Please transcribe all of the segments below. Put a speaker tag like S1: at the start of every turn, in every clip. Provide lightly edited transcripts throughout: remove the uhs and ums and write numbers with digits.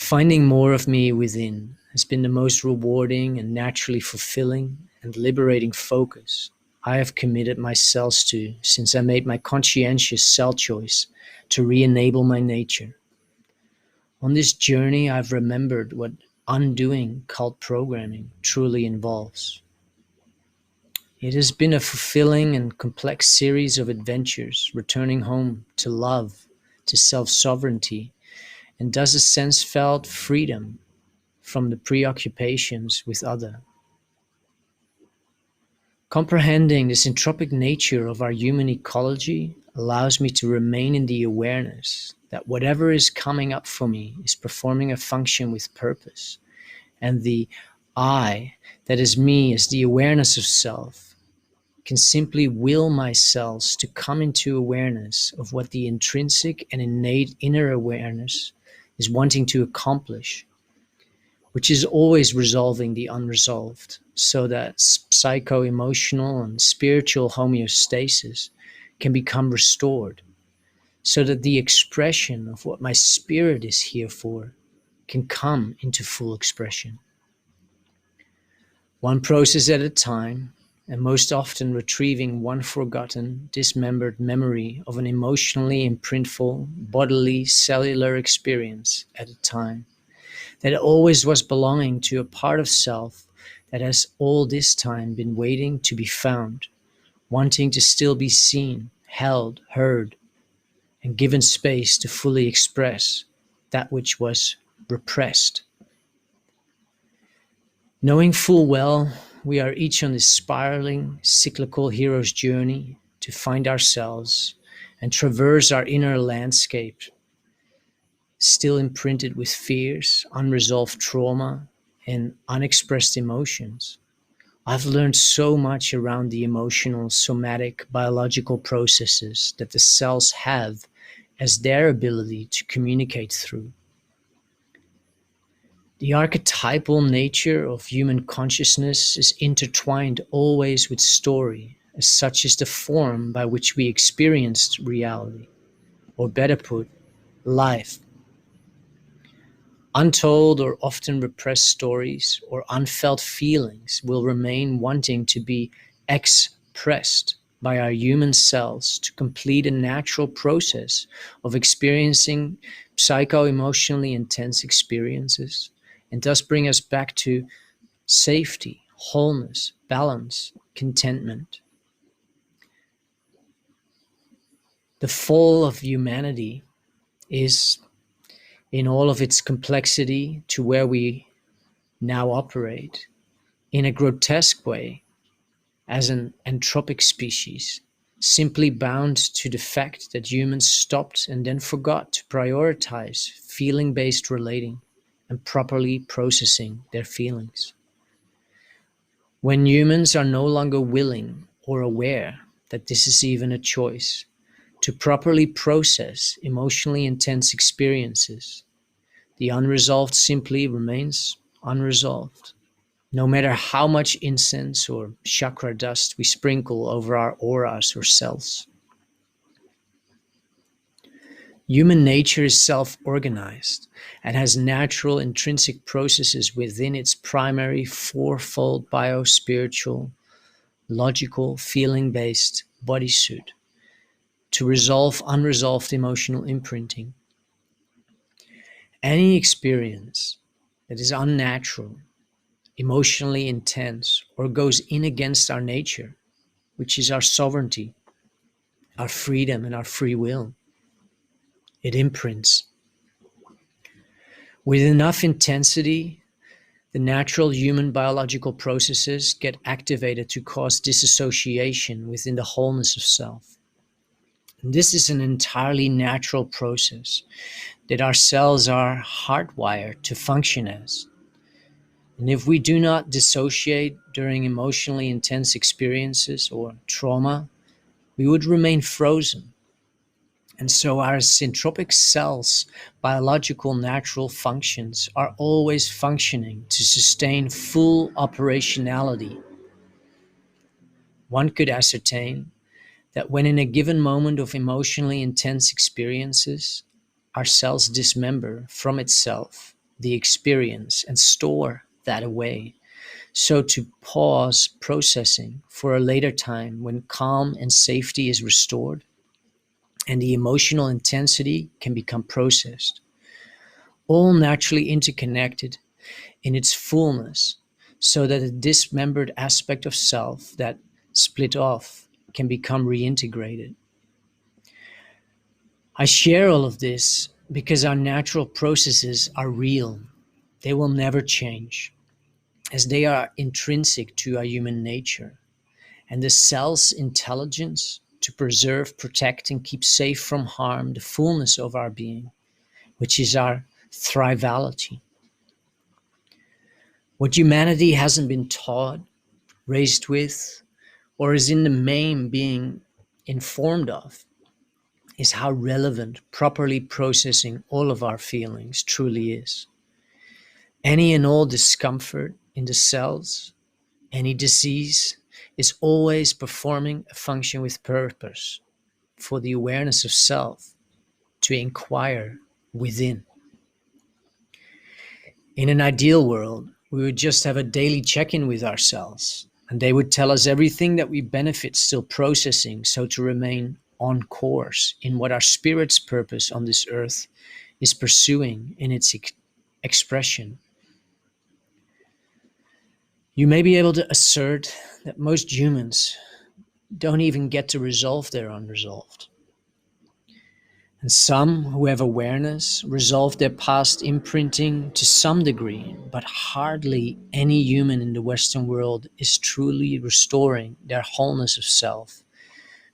S1: Finding more of me within has been the most rewarding and naturally fulfilling and liberating focus I have committed myself to since I made my conscientious self choice to re-enable my nature. On this journey, I've remembered what undoing cult programming truly involves. It has been a fulfilling and complex series of adventures, returning home to love, to self-sovereignty, and thus a sense felt freedom from the preoccupations with other. Comprehending the syntropic nature of our human ecology allows me to remain in the awareness that whatever is coming up for me is performing a function with purpose, and the I, that is me, as the awareness of self, can simply will my cells to come into awareness of what the intrinsic and innate inner awareness is wanting to accomplish, which is always resolving the unresolved, so that psycho-emotional and spiritual homeostasis can become restored, so that the expression of what my spirit is here for can come into full expression. One process at a time, and most often retrieving one forgotten, dismembered memory of an emotionally imprintful, bodily, cellular experience at a time, that always was belonging to a part of self that has all this time been waiting to be found, wanting to still be seen, held, heard, and given space to fully express that which was repressed. Knowing full well we are each on this spiraling, cyclical hero's journey to find ourselves and traverse our inner landscape, still imprinted with fears, unresolved trauma, and unexpressed emotions. I've learned so much around the emotional, somatic, biological processes that the cells have as their ability to communicate through. The archetypal nature of human consciousness is intertwined always with story, as such is the form by which we experienced reality, or better put, life. Untold or often repressed stories or unfelt feelings will remain wanting to be expressed by our human selves to complete a natural process of experiencing psycho-emotionally intense experiences, and thus bring us back to safety, wholeness, balance, contentment. The fall of humanity is, in all of its complexity, to where we now operate, in a grotesque way, as an entropic species, simply bound to the fact that humans stopped and then forgot to prioritize feeling-based relating and properly processing their feelings. When humans are no longer willing or aware that this is even a choice, to properly process emotionally intense experiences, the unresolved simply remains unresolved, no matter how much incense or chakra dust we sprinkle over our auras or cells. Human nature is self-organized and has natural intrinsic processes within its primary fourfold bio-spiritual, logical, feeling-based bodysuit to resolve unresolved emotional imprinting. Any experience that is unnatural, emotionally intense, or goes in against our nature, which is our sovereignty, our freedom, and our free will, it imprints. With enough intensity, the natural human biological processes get activated to cause disassociation within the wholeness of self. And this is an entirely natural process that our cells are hardwired to function as. And if we do not dissociate during emotionally intense experiences or trauma, we would remain frozen. And so our syntropic cells' biological natural functions are always functioning to sustain full operationality. One could ascertain that when in a given moment of emotionally intense experiences, our cells dismember from itself the experience and store that away, so to pause processing for a later time when calm and safety is restored and the emotional intensity can become processed, all naturally interconnected in its fullness, so that a dismembered aspect of self that split off can become reintegrated. I share all of this because our natural processes are real. They will never change, as they are intrinsic to our human nature. And the cell's intelligence to preserve, protect, and keep safe from harm the fullness of our being, which is our thrivality. What humanity hasn't been taught, raised with, or is in the main being informed of is how relevant properly processing all of our feelings truly is. Any and all discomfort in the cells, any disease, is always performing a function with purpose for the awareness of self to inquire within. In an ideal world, we would just have a daily check-in with ourselves, and they would tell us everything that we benefit still processing, so to remain on course in what our spirit's purpose on this earth is pursuing in its expression. You may be able to assert that most humans don't even get to resolve their unresolved. And some who have awareness resolve their past imprinting to some degree, but hardly any human in the Western world is truly restoring their wholeness of self,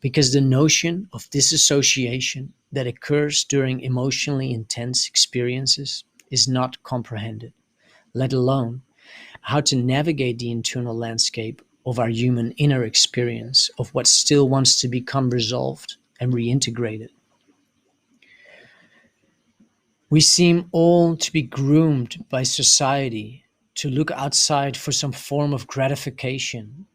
S1: because the notion of disassociation that occurs during emotionally intense experiences is not comprehended, let alone how to navigate the internal landscape of our human inner experience of what still wants to become resolved and reintegrated. We seem all to be groomed by society to look outside for some form of gratification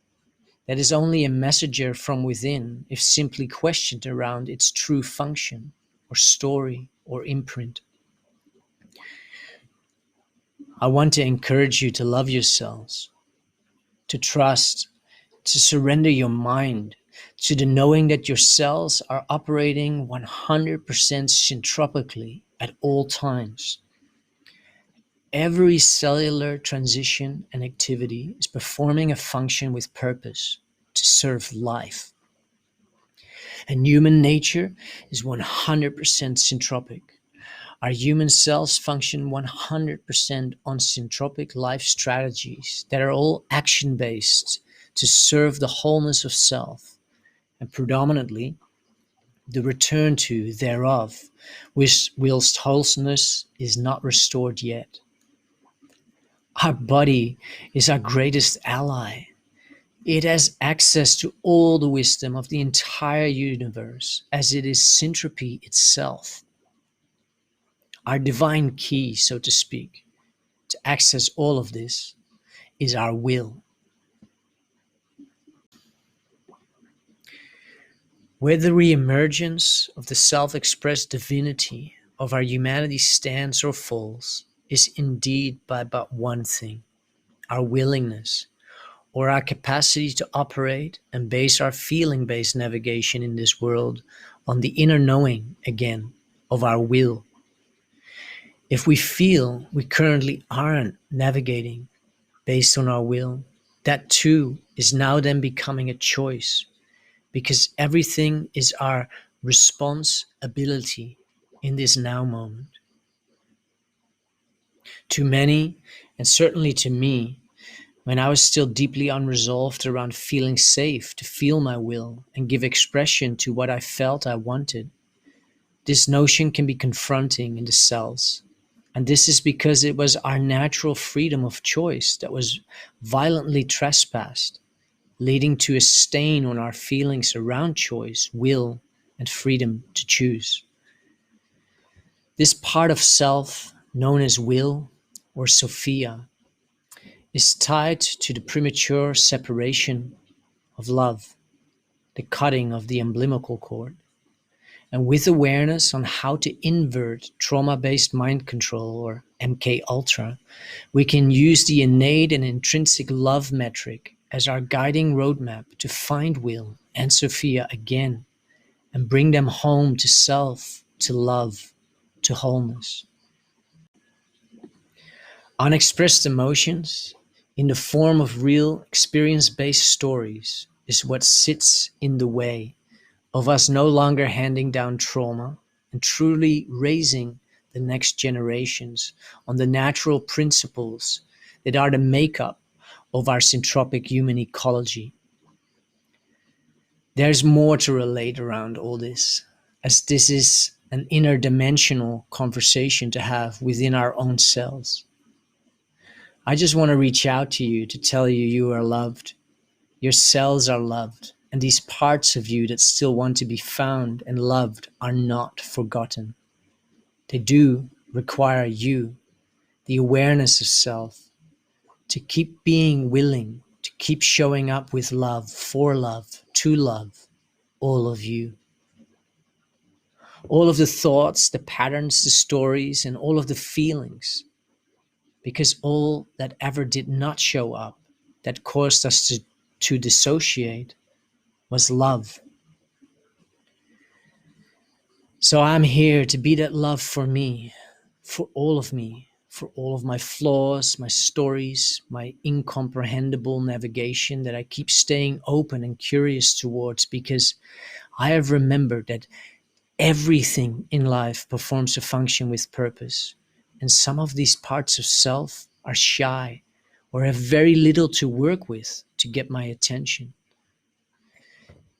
S1: that is only a messenger from within if simply questioned around its true function or story or imprint. I want to encourage you to love yourselves, to trust, to surrender your mind to the knowing that your cells are operating 100% syntropically at all times. Every cellular transition and activity is performing a function with purpose to serve life. And human nature is 100% syntropic. Our human cells function 100% on syntropic life strategies that are all action-based to serve the wholeness of self, and predominantly the return to thereof, whilst wholeness is not restored yet. Our body is our greatest ally. It has access to all the wisdom of the entire universe, as it is syntropy itself. Our divine key, so to speak, to access all of this is our will. Where the re-emergence of the self-expressed divinity of our humanity stands or falls is indeed by but one thing: our willingness, or our capacity to operate and base our feeling-based navigation in this world on the inner knowing, again, of our will. If we feel we currently aren't navigating based on our will, that too is now then becoming a choice, because everything is our responsibility in this now moment. To many, and certainly to me, when I was still deeply unresolved around feeling safe to feel my will and give expression to what I felt I wanted, this notion can be confronting in the cells. And this is because it was our natural freedom of choice that was violently trespassed, leading to a stain on our feelings around choice, will, and freedom to choose. This part of self, known as will or Sophia, is tied to the premature separation of love, the cutting of the umbilical cord. And with awareness on how to invert trauma-based mind control, or MK Ultra, we can use the innate and intrinsic love metric as our guiding roadmap to find Will and Sophia again and bring them home to self, to love, to wholeness. Unexpressed emotions in the form of real experience-based stories is what sits in the way of us no longer handing down trauma and truly raising the next generations on the natural principles that are the makeup of our syntropic human ecology. There's more to relate around all this, as this is an interdimensional conversation to have within our own selves. I just want to reach out to you to tell you you are loved. Your cells are loved, and these parts of you that still want to be found and loved are not forgotten. They do require you, the awareness of self, to keep being willing, to keep showing up with love, for love, to love, all of you. All of the thoughts, the patterns, the stories, and all of the feelings. Because all that ever did not show up, that caused us to dissociate, was love. So I'm here to be that love for me, for all of me, for all of my flaws, my stories, my incomprehensible navigation that I keep staying open and curious towards, because I have remembered that everything in life performs a function with purpose. And some of these parts of self are shy or have very little to work with to get my attention.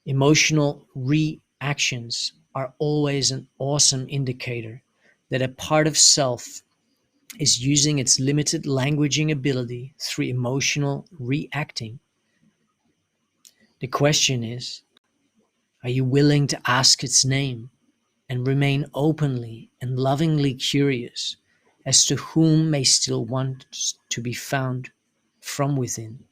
S1: Emotional reactions are always an awesome indicator that a part of self is using its limited languaging ability through emotional reacting. The question is, are you willing to ask its name and remain openly and lovingly curious as to whom may still want to be found from within?